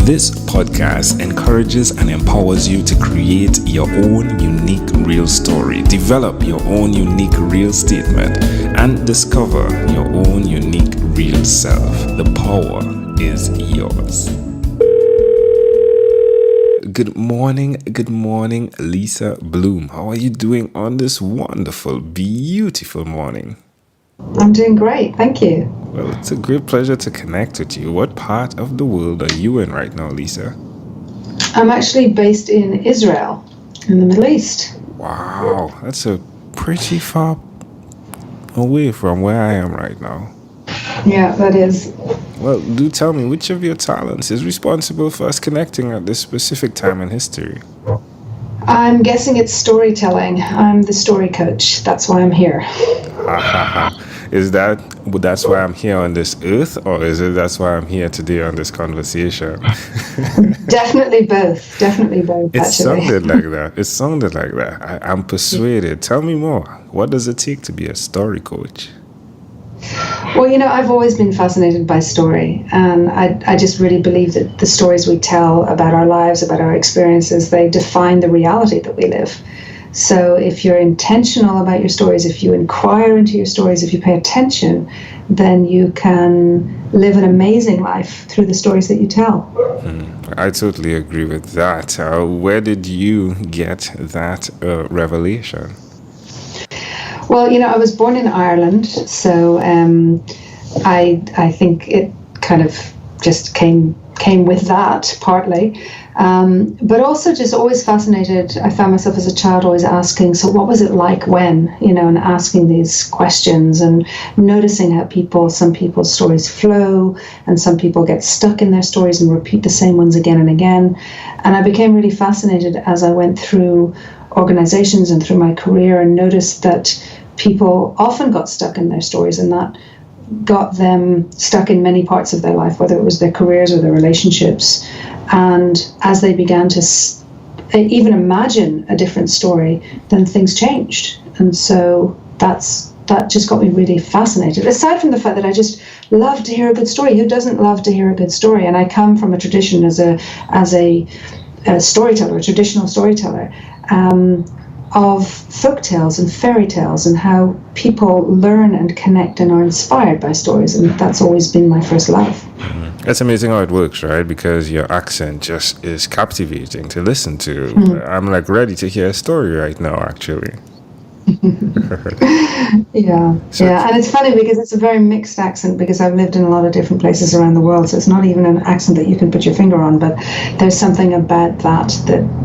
This podcast encourages and empowers you to create your own unique real story, develop your own unique real statement, and discover your own unique real self. The power is yours. Good morning, Lisa Bloom. How are you doing on this wonderful, beautiful morning? I'm doing great, thank you. Well, it's a great pleasure to connect with you. What part of the world are you in right now, Lisa? I'm actually based in Israel, in the Middle East. Wow, that's a pretty far away from where I am right now. Yeah, that is. Well, do tell me, which of your talents is responsible for us connecting at this specific time in history? I'm guessing it's storytelling. I'm the story coach. That's why I'm here. That's why I'm here on this earth, or is it that's why I'm here today on this conversation? Definitely both. It actually. sounded like that. I'm persuaded. Tell me more. What does it take to be a story coach? Well, I've always been fascinated by story, and I just really believe that the stories we tell about our lives, about our experiences, they define the reality that we live. So if you're intentional about your stories, if you inquire into your stories, if you pay attention, then you can live an amazing life through the stories that you tell. I totally agree with that. Where did you get that revelation? Well, I was born in Ireland, so I think it kind of just came with that partly. But also just always fascinated. I found myself as a child always asking, so what was it like when, and asking these questions and noticing how some people's stories flow and some people get stuck in their stories and repeat the same ones again and again. And I became really fascinated as I went through organizations and through my career and noticed that people often got stuck in their stories, and that got them stuck in many parts of their life, whether it was their careers or their relationships. And as they began to even imagine a different story, then things changed. And so that just got me really fascinated. Aside from the fact that I just love to hear a good story. Who doesn't love to hear a good story? And I come from a tradition as a storyteller, a traditional storyteller, of folk tales and fairy tales and how people learn and connect and are inspired by stories. And that's always been my first love. It's amazing how it works, right? Because your accent just is captivating to listen to. I'm ready to hear a story right now, actually. Yeah. And it's funny because it's a very mixed accent, because I've lived in a lot of different places around the world. So it's not even an accent that you can put your finger on, but there's something about that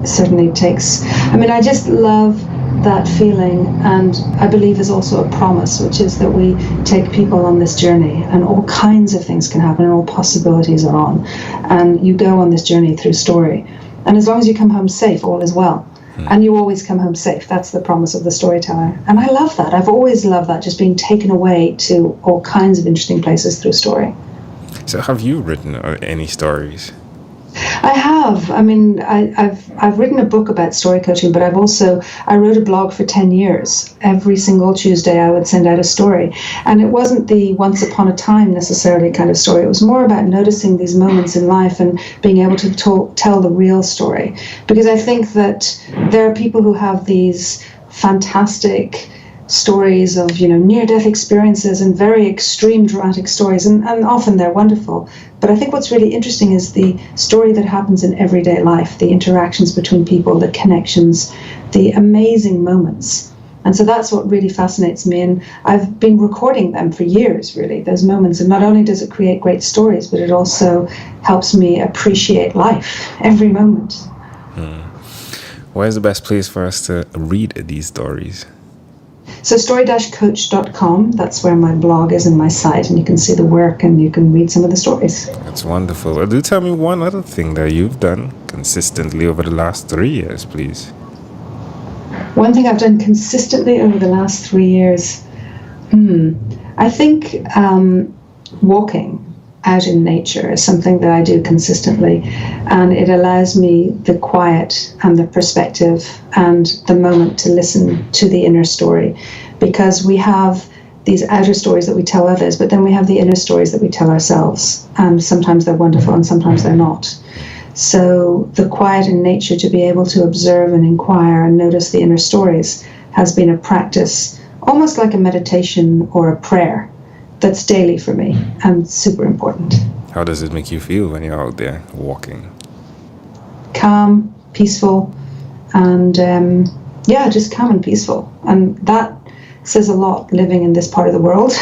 certainly takes. I just love that feeling, and I believe is also a promise, which is that we take people on this journey and all kinds of things can happen and all possibilities are on, and you go on this journey through story, and as long as you come home safe, all is well. And you always come home safe. That's the promise of the storyteller. And I love that. I've always loved that, just being taken away to all kinds of interesting places through story. So have you written any stories? I have. I've written a book about story coaching, but I wrote a blog for 10 years. Every single Tuesday I would send out a story. And it wasn't the once upon a time necessarily kind of story. It was more about noticing these moments in life and being able to tell the real story. Because I think that there are people who have these fantastic stories of near-death experiences and very extreme dramatic stories, and often they're wonderful. But I think what's really interesting is the story that happens in everyday life, the interactions between people, the connections, the amazing moments. And so that's what really fascinates me, and I've been recording them for years, really, those moments. And not only does it create great stories, but it also helps me appreciate life, every moment. Where's the best place for us to read these stories? So story-coach.com, that's where my blog is and my site, and you can see the work and you can read some of the stories. That's wonderful. Do tell me one other thing that you've done consistently over the last 3 years, please. One thing I've done consistently over the last 3 years, I think walking out in nature is something that I do consistently, and it allows me the quiet and the perspective and the moment to listen to the inner story, because we have these outer stories that we tell others, but then we have the inner stories that we tell ourselves. And sometimes they're wonderful and sometimes they're not. So the quiet in nature, to be able to observe and inquire and notice the inner stories, has been a practice, almost like a meditation or a prayer, that's daily for me and super important. How does it make you feel when you're out there walking? Calm, peaceful, and just calm and peaceful. And that says a lot, living in this part of the world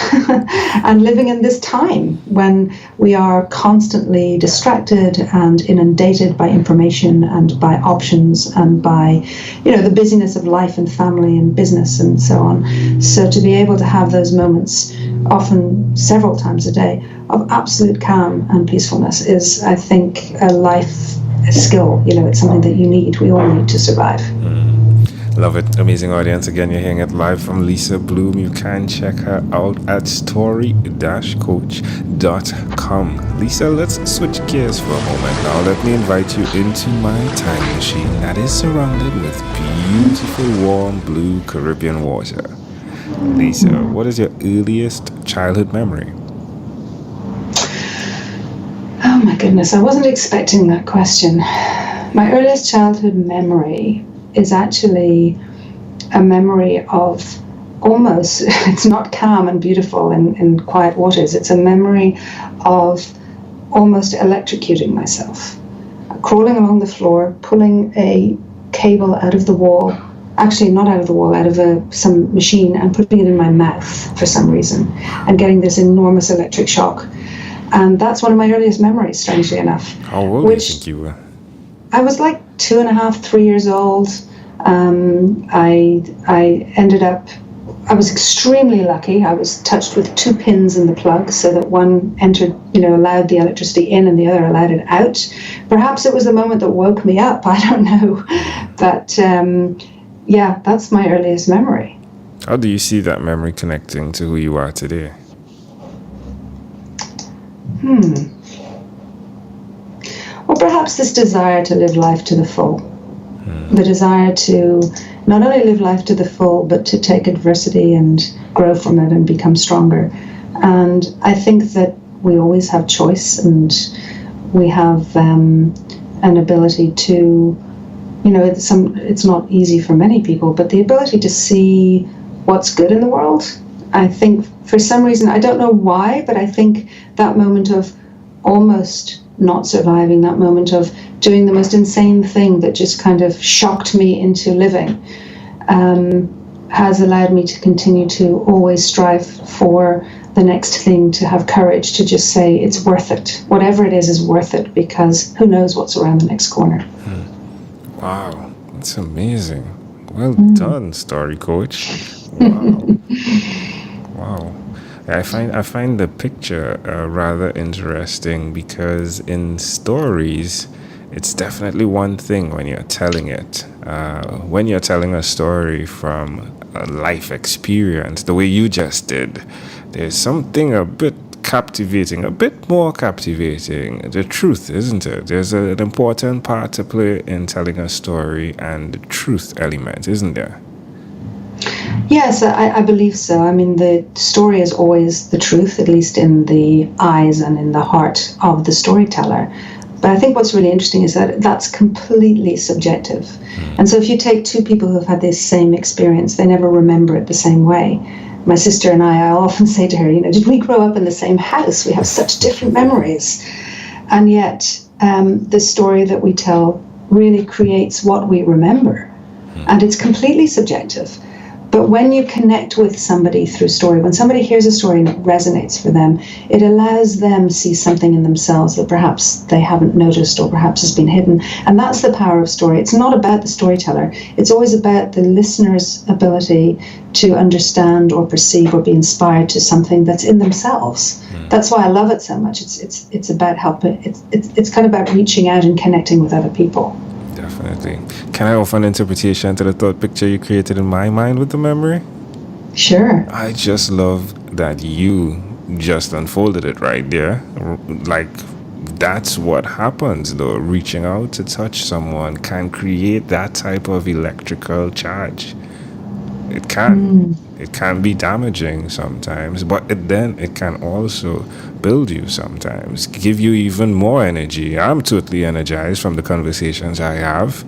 and living in this time when we are constantly distracted and inundated by information and by options and by, the busyness of life and family and business and so on. So to be able to have those moments, often several times a day, of absolute calm and peacefulness is, I think, a life skill. It's something that you need. We all need to survive. Love it. Amazing audience. Again, you're hearing it live from Lisa Bloom. You can check her out at story-coach.com. Lisa, let's switch gears for a moment now. Let me invite you into my time machine that is surrounded with beautiful, warm, blue Caribbean water. Lisa, what is your earliest childhood memory? Oh my goodness, I wasn't expecting that question. My earliest childhood memory is actually a memory of almost, it's not calm and beautiful in quiet waters, it's a memory of almost electrocuting myself. Crawling along the floor, pulling a cable out of the wall, actually not out of the wall, out of some machine, and putting it in my mouth for some reason, and getting this enormous electric shock. And that's one of my earliest memories, strangely enough. How old do you think you were? I was like 2.5, 3 years old. I was extremely lucky. I was touched with 2 pins in the plug so that one entered, allowed the electricity in and the other allowed it out. Perhaps it was the moment that woke me up. I don't know. But that's my earliest memory. How do you see that memory connecting to who you are today? Well, perhaps this desire to live life to the full. The desire to not only live life to the full, but to take adversity and grow from it and become stronger. And I think that we always have choice, and we have an ability to, it's not easy for many people, but the ability to see what's good in the world. I think for some reason, I don't know why, but I think that moment of almost not surviving, that moment of doing the most insane thing that just kind of shocked me into living, has allowed me to continue to always strive for the next thing, to have courage to just say it's worth it. Whatever it is worth it, because who knows what's around the next corner. Wow, that's amazing. Well done, Story Coach. Wow. Wow. I find the picture rather interesting, because in stories, it's definitely one thing when you're telling it. When you're telling a story from a life experience, the way you just did, there's something a bit captivating, a bit more captivating. The truth, isn't it? There's an important part to play in telling a story, and the truth element, isn't there? Yes, I believe so. I mean, the story is always the truth, at least in the eyes and in the heart of the storyteller. But I think what's really interesting is that that's completely subjective. And so if you take 2 people who have had this same experience, they never remember it the same way. My sister and I often say to her, did we grow up in the same house? We have such different memories. And yet the story that we tell really creates what we remember. And it's completely subjective. But when you connect with somebody through story, when somebody hears a story and it resonates for them, it allows them to see something in themselves that perhaps they haven't noticed or perhaps has been hidden. And that's the power of story. It's not about the storyteller. It's always about the listener's ability to understand or perceive or be inspired to something that's in themselves. That's why I love it so much. It's about helping. It's kind of about reaching out and connecting with other people. Definitely. Can I offer an interpretation to the thought picture you created in my mind with the memory? Sure. I just love that you just unfolded it right there. Like, that's what happens, though. Reaching out to touch someone can create that type of electrical charge. It can. It can be damaging sometimes, but it can also build you sometimes, give you even more energy. I'm totally energized from the conversations I have,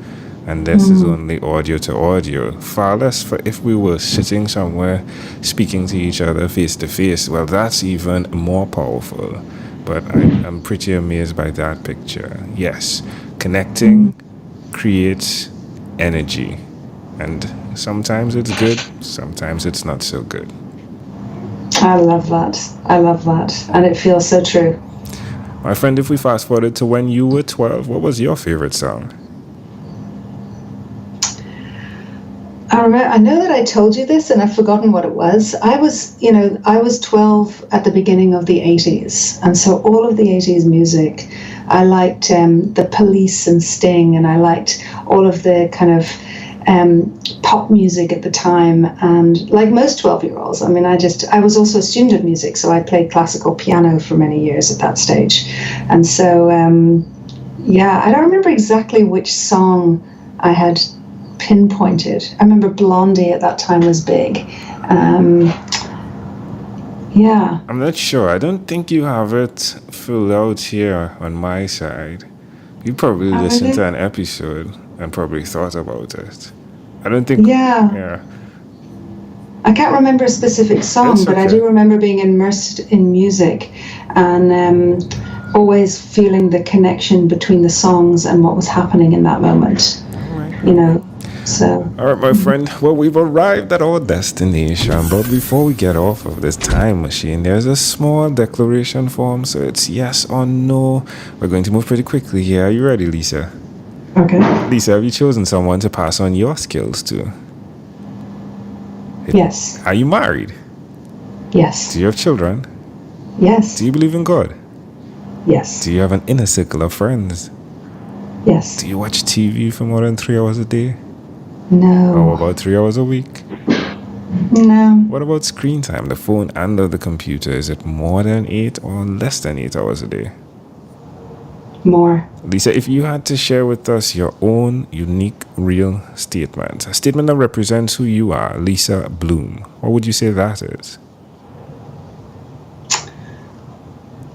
and this is only audio to audio. Far less for if we were sitting somewhere speaking to each other face to face. Well, that's even more powerful. But I'm pretty amazed by that picture. Yes, connecting creates energy. And sometimes it's good, sometimes it's not so good. I love that. I love that. And it feels so true. My friend, if we fast forward to when you were 12, what was your favorite song? I know that I told you this and I've forgotten what it was. I was 12 at the beginning of the 80s. And so all of the 80s music, I liked the Police and Sting, and I liked all of the kind of pop music at the time. And like most 12-year-olds, I mean, I was also a student of music, so I played classical piano for many years at that stage. And so, I don't remember exactly which song I had pinpointed. I remember Blondie at that time was big. I'm not sure. I don't think you have it filled out here on my side. You probably listened to an episode and probably thought about it. I don't think... Yeah. I can't remember a specific song, but I do remember being immersed in music and always feeling the connection between the songs and what was happening in that moment. Right. So. All right, my friend. Well, we've arrived at our destination, but before we get off of this time machine, there's a small declaration form, so it's yes or no. We're going to move pretty quickly here. Are you ready, Lisa? Okay. Lisa, have you chosen someone to pass on your skills to? Yes. Are you married? Yes. Do you have children? Yes. Do you believe in God? Yes. Do you have an inner circle of friends? Yes. Do you watch TV for more than 3 hours a day? No. Or about 3 hours a week? No. What about screen time, the phone and the computer? Is it more than 8 or less than 8 hours a day? More. Lisa, if you had to share with us your own unique, real statement, a statement that represents who you are, Lisa Bloom, what would you say that is?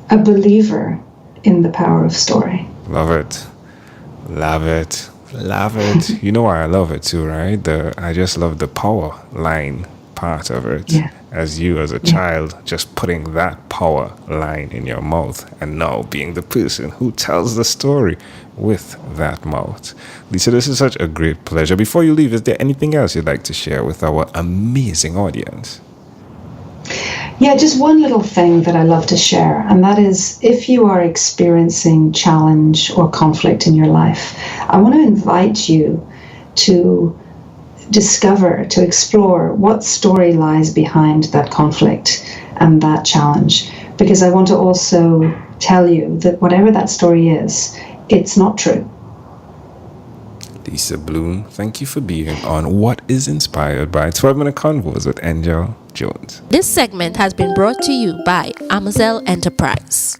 A believer in the power of story. Love it. Love it. Love it. You know why I love it too, right? I just love the power line part of it. Yeah. As a child, just putting that power line in your mouth and now being the person who tells the story with that mouth. Lisa, this is such a great pleasure. Before you leave, is there anything else you'd like to share with our amazing audience? Yeah, just one little thing that I love to share, and that is if you are experiencing challenge or conflict in your life, I want to invite you to discover, to explore what story lies behind that conflict and that challenge. Because I want to also tell you that whatever that story is, it's not true. Lisa Bloom, thank you for being on What is Inspired by 12-Minute Convos with Angel Jones. This segment has been brought to you by Amazel Enterprise.